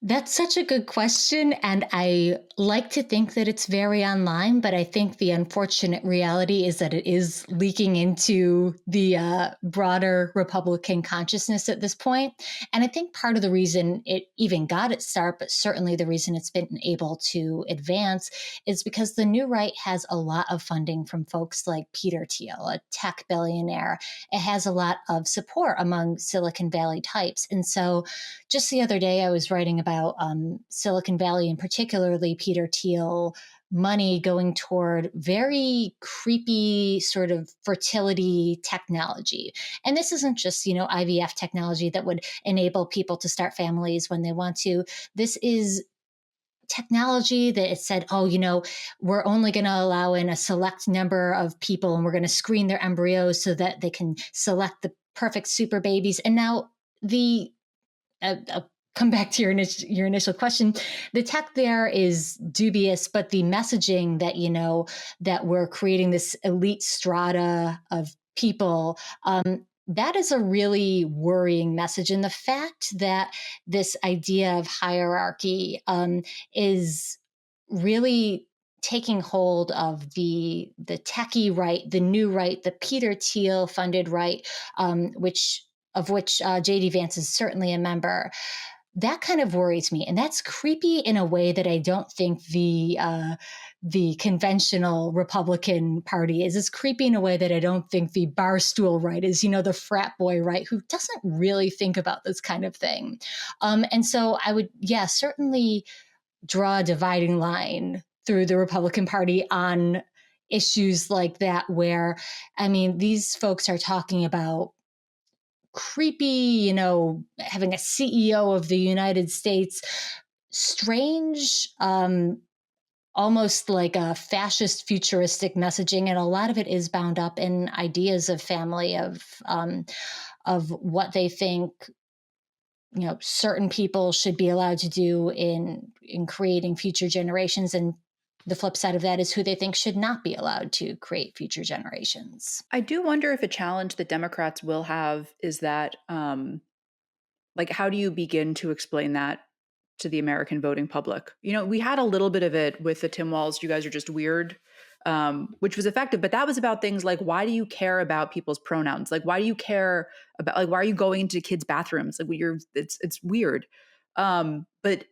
That's such a good question. And I like to think that it's very online, but I think the unfortunate reality is that it is leaking into the broader Republican consciousness at this point. And I think part of the reason it even got its start, but certainly the reason it's been able to advance, is because the new right has a lot of funding from folks like Peter Thiel, a tech billionaire. It has a lot of support among Silicon Valley types. And so just the other day, I was writing about Silicon Valley and particularly Peter Thiel money going toward very creepy sort of fertility technology. And this isn't just, IVF technology that would enable people to start families when they want to. This is technology that it said, oh, we're only going to allow in a select number of people and we're going to screen their embryos so that they can select the perfect super babies. And now the I'll come back to your initial question. The tech there is dubious, but the messaging that, that we're creating this elite strata of people, that is a really worrying message. And the fact that this idea of hierarchy is really taking hold of the techie right, the new right, the Peter Thiel funded right, which JD Vance is certainly a member. That kind of worries me, and that's creepy in a way that I don't think the conventional Republican Party is. It's creepy in a way that I don't think the barstool right is. The frat boy right who doesn't really think about this kind of thing, and so I would, certainly draw a dividing line through the Republican Party on issues like that, where, these folks are talking about creepy, having a CEO of the United States, strange, almost like a fascist futuristic messaging. And a lot of it is bound up in ideas of family, of what they think, certain people should be allowed to do in creating future generations. And the flip side of that is who they think should not be allowed to create future generations. I do wonder if a challenge that Democrats will have is that, how do you begin to explain that to the American voting public? We had a little bit of it with the Tim Walz, you guys are just weird, which was effective, but that was about things like, why do you care about people's pronouns? Like, why do you care about, why are you going into kids' bathrooms? Like, it's weird. But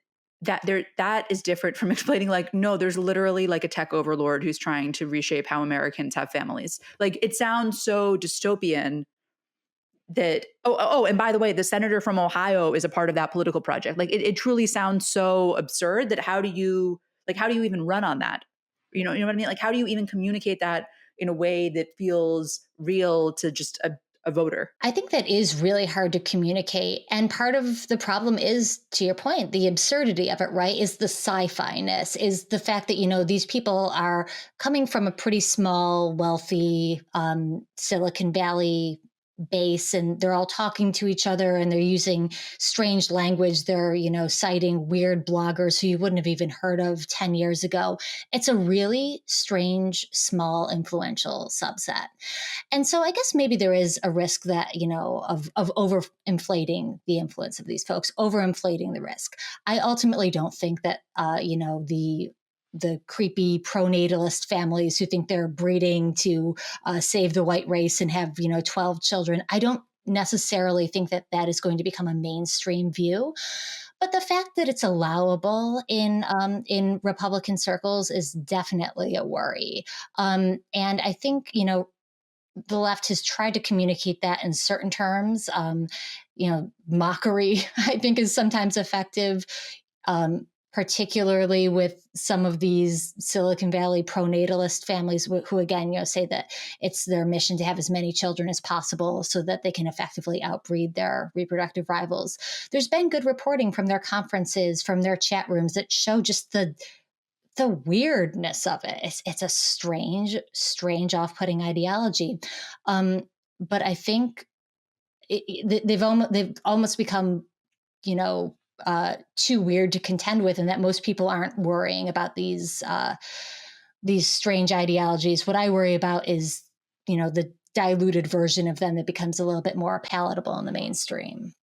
that is different from explaining, no, there's literally a tech overlord who's trying to reshape how Americans have families. It sounds so dystopian that, and by the way, the senator from Ohio is a part of that political project. It truly sounds so absurd that how do you even run on that? You know what I mean? How do you even communicate that in a way that feels real to just a voter? I think that is really hard to communicate. And part of the problem is, to your point, the absurdity of it, right? Is the sci-fi-ness, is the fact that, these people are coming from a pretty small, wealthy Silicon Valley base, and they're all talking to each other and they're using strange language. They're, citing weird bloggers who you wouldn't have even heard of 10 years ago. It's a really strange, small, influential subset. And so I guess maybe there is a risk that, of overinflating the influence of these folks, overinflating the risk. I ultimately don't think that, the creepy pronatalist families who think they're breeding to save the white race and have, 12 children. I don't necessarily think that that is going to become a mainstream view. But the fact that it's allowable in Republican circles is definitely a worry. And I think, the left has tried to communicate that in certain terms. Mockery, I think, is sometimes effective. Particularly with some of these Silicon Valley pronatalist families who again, say that it's their mission to have as many children as possible so that they can effectively outbreed their reproductive rivals. There's been good reporting from their conferences, from their chat rooms that show just the weirdness of it. It's a strange off-putting ideology. But I think they've almost become, too weird to contend with, and that most people aren't worrying about these strange ideologies. What I worry about is, the diluted version of them that becomes a little bit more palatable in the mainstream.